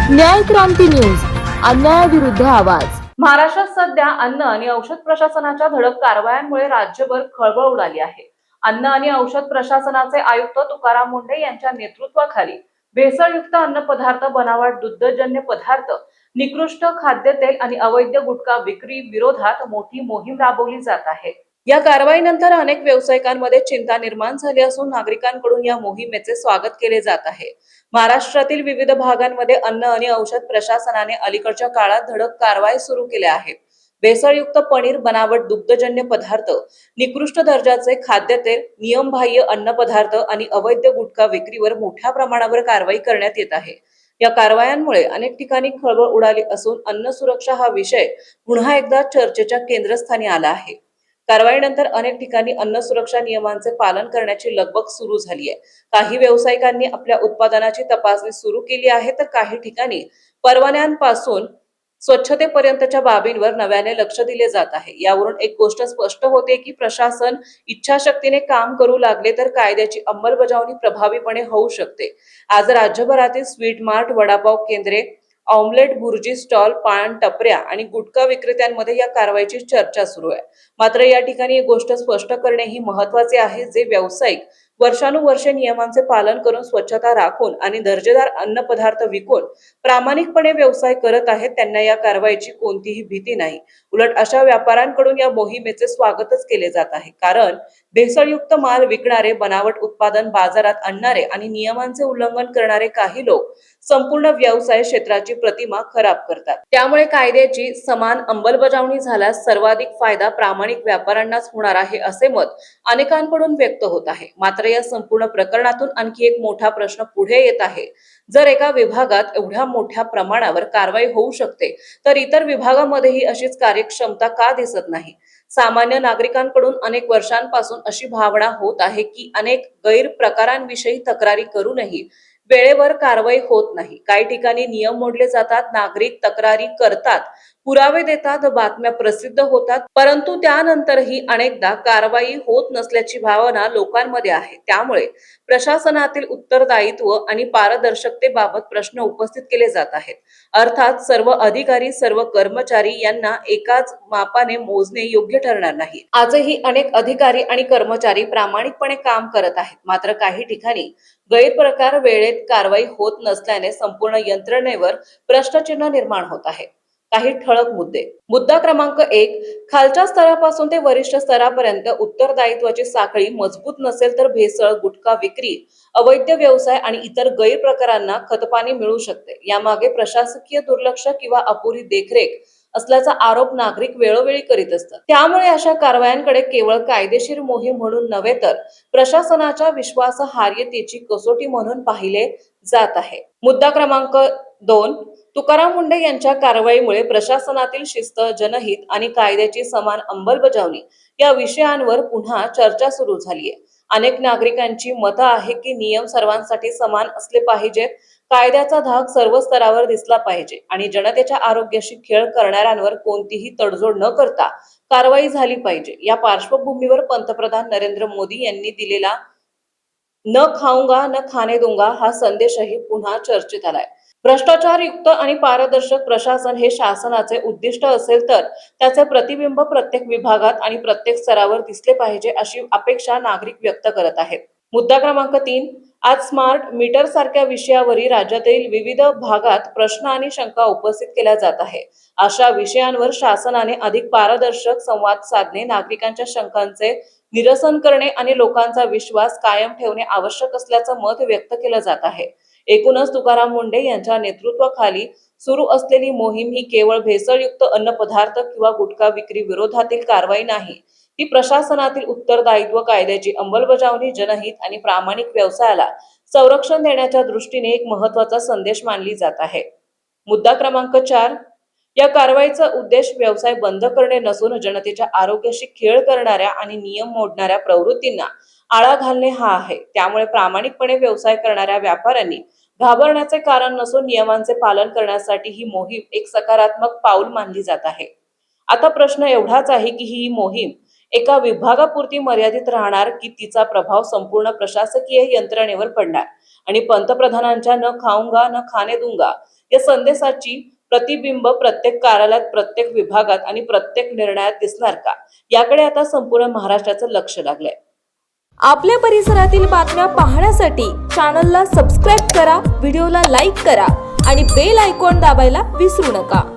न्याय क्रांती न्यूज, अन्यायाविरुद्ध आवाज. महाराष्ट्रात सध्या अन्न आणि औषध प्रशासनाच्या धडक कारवायांमुळे राज्यभर खळबळ उडाली आहे. अन्न आणि औषध प्रशासनाचे आयुक्त तुकाराम मुंढे यांच्या नेतृत्वाखाली भेसळयुक्त अन्नपदार्थ, बनावट दुग्धजन्य पदार्थ, निकृष्ट खाद्यतेल आणि अवैध गुटखा विक्री विरोधात मोठी मोहीम राबवली जात आहे. या कारवाईनंतर अनेक व्यावसायिकांमध्ये चिंता निर्माण झाली असून नागरिकांकडून या मोहिमेचे स्वागत केले जात आहे. महाराष्ट्रातील विविध भागांमध्ये अन्न आणि औषध प्रशासनाने अलीकडच्या काळात धडक कारवाई सुरू केल्या आहेत. भेसळयुक्त पनीर, बनावट दुग्धजन्य पदार्थ, निकृष्ट दर्जाचे खाद्यतेल, नियमबाह्य अन्न पदार्थ आणि अवैध गुटखा विक्रीवर मोठ्या प्रमाणावर कारवाई करण्यात येत आहे. या कारवायांमुळे अनेक ठिकाणी खळबळ उडाली असून अन्न सुरक्षा हा विषय पुन्हा एकदा चर्चेच्या केंद्रस्थानी आला आहे. कारवाईनंतर अनेक ठिकाणी अन्न सुरक्षा नियमांचे पालन करण्याची लगबग सुरू झाली आहे. काही व्यावसायिकांनी आपल्या उत्पादनाची तपासणी सुरू केली आहे, तर काही ठिकाणी परवान्यांपासून स्वच्छतेपर्यंतच्या बाबींवर नव्याने लक्ष दिले जात आहे. यावरून एक गोष्ट स्पष्ट होते की प्रशासन इच्छाशक्तीने काम करू लागले तर कायद्याची अंमलबजावणी प्रभावीपणे होऊ शकते. आज राज्यभरातील स्वीट मार्ट, वडापाव केंद्रे, ऑमलेट भुर्जी स्टॉल, पान टपऱ्या आणि गुटखा विक्रेत्यांमध्ये या कारवाईची चर्चा सुरू आहे. मात्र या ठिकाणी एक गोष्ट स्पष्ट करणे ही महत्त्वाचे आहे. जे व्यावसायिक वर्षानुवर्षे नियमांचे पालन करून, स्वच्छता राखून आणि दर्जेदार अन्न पदार्थ विकून प्रामाणिकपणे व्यवसाय करत आहेत, त्यांना या कारवाईची कोणतीही भीती नाही. उलट अशा व्यापाऱ्यांकडून या मोहिमेचे स्वागतच केले जात आहे. कारण भेसळयुक्त माल विकणारे, बनावट उत्पादन बाजारात आणणारे आणि नियमांचे उल्लंघन करणारे काही लोक संपूर्ण व्यवसाय क्षेत्राची प्रतिमा खराब करतात. त्यामुळे कायद्याची समान अंमलबजावणी झाल्यास सर्वाधिक फायदा प्रामाणिक व्यापाऱ्यांनाच होणार आहे, असे मत अनेकांकडून व्यक्त होत आहे. मात्र या संपूर्ण प्रकरणातून आणखी एक मोठा प्रश्न पुढे येत आहे. जर एका विभागात एवढ्या मोठ्या प्रमाणावर कारवाई होऊ शकते, तर इतर विभागामध्येही अशीच कार्यक्षमता का दिसत नाही? सामान्य नागरिकांकडून अनेक वर्षांपासून अशी भावना होत आहे की अनेक गैरप्रकारांविषयी तक्रारी करूनही वेळेवर कारवाई होत नाही. काही ठिकाणी नियम मोडले जातात, नागरिक तक्रारी करतात, पुरावे देतात, बातम्या प्रसिद्ध होतात, परंतु त्यानंतरही अनेकदा कारवाई होत नसल्याची भावना लोकांमध्ये आहे. त्यामुळे प्रशासनातील उत्तरदायित्व आणि पारदर्शकतेबाबत प्रश्न उपस्थित केले जात आहेत. अर्थात सर्व अधिकारी, सर्व कर्मचारी यांना एकाच मापाने मोजणे योग्य ठरणार नाही. आजही अनेक अधिकारी आणि कर्मचारी प्रामाणिकपणे काम करत आहेत. मात्र काही ठिकाणी गैरप्रकार, वेळेत कारवाई होत नसल्याने संपूर्ण यंत्रणेवर प्रश्नचिन्ह निर्माण होत आहे. काही ठळक मुद्दे. मुद्दा क्रमांक 1, खालच्या स्तरापासून ते वरिष्ठ स्तरापर्यंत उत्तरदायित्वाची साखळी मजबूत नसेल तर भेसळ, गुटखा विक्री, अवैध व्यवसाय आणि इतर गैरप्रकारांना खतपाणी मिळू शकते. यामागे प्रशासकीय दुर्लक्ष किंवा अपुरी देखरेख असल्याचा आरोप नागरिक वेळोवेळी करीत असतात. त्यामुळे अशा कारवायांकडे केवळ कायदेशीर मोहीम म्हणून नव्हे तर प्रशासनाच्या विश्वासार्हतेची कसोटी म्हणून पाहिले जात आहे. मुद्दा क्रमांक 2, तुकाराम मुंढे यांच्या कारवाईमुळे प्रशासनातील शिस्त, जनहित आणि कायद्याची समान अंमलबजावणी या विषयांवर पुन्हा चर्चा सुरू झाली आहे. अनेक नागरिकांची मतं आहे की नियम सर्वांसाठी समान असले पाहिजेत, कायद्याचा धाक सर्व स्तरावर दिसला पाहिजे आणि जनतेच्या आरोग्याशी खेळ करणाऱ्यांवर कोणतीही तडजोड न करता कारवाई झाली पाहिजे. या पार्श्वभूमीवर पंतप्रधान नरेंद्र मोदी यांनी दिलेला न खाऊंगा न खाने दूंगा हा संदेशही पुन्हा चर्चेत आलाय. भ्रष्टाचार युक्त आणि पारदर्शक प्रशासन हे शासनाचे उद्दिष्ट असेल तर त्याचे प्रतिबिंब प्रत्येक विभागात आणि प्रत्येक स्तरावर दिसले पाहिजे, अशी अपेक्षा नागरिक व्यक्त करत आहेत. मुद्दा क्रमांक 3, आज स्मार्ट मीटर सारख्या विषयावरील राज्यातील विविध भागात प्रश्न आणि शंका उपस्थित केल्या जात आहे. अशा विषयांवर शासनाने अधिक पारदर्शक संवाद साधणे, नागरिकांच्या शंकांचे निरसन करणे आणि लोकांचा विश्वास कायम ठेवणे आवश्यक असल्याचं मत व्यक्त केलं जात आहे. एकूणच तुकाराम मुंढे यांच्या नेतृत्वाखाली सुरू असलेली मोहीम ही केवळ भेसळयुक्त अन्न पदार्थ किंवा गुटखा विक्री विरोधातील कारवाई नाही. ती प्रशासनातील उत्तरदायित्व, कायद्याची अंमलबजावणी, जनहित आणि प्रामाणिक व्यवसायाला संरक्षण देण्याच्या दृष्टीने एक महत्त्वाचा संदेश मानली जात आहे. मुद्दा क्रमांक 4, या कारवाईचा उद्देश व्यवसाय बंद करणे नसून जनतेच्या आरोग्याशी खेळ करणाऱ्या आणि नियम मोडणाऱ्या प्रवृत्तींना आळा घालणे हा आहे. त्यामुळे प्रामाणिकपणे व्यवसाय करणाऱ्या व्यापाऱ्यांनी घाबरण्याचे कारण नसून नियमांचे पालन करण्यासाठी ही मोहीम एक सकारात्मक पाऊल मानली जात आहे. आता प्रश्न एवढाच आहे की ही मोहीम एका विभागापुरती मर्यादित राहणार की तिचा प्रभाव संपूर्ण प्रशासकीय यंत्रणेवर पडणार आणि पंतप्रधानांच्या न खाऊंगा न खाने दूंगा या संदेशाची प्रतिबिंब प्रत्येक कार्यालयात, प्रत्येक विभागात आणि प्रत्येक निर्णयात दिसणार का, याकडे आता संपूर्ण महाराष्ट्राचं लक्ष लागलंय. आपल्या परिसरातील बातम्या पाहण्यासाठी चॅनलला सबस्क्राईब करा, व्हिडिओला लाईक करा आणि बेल आयकॉन दाबायला विसरू नका.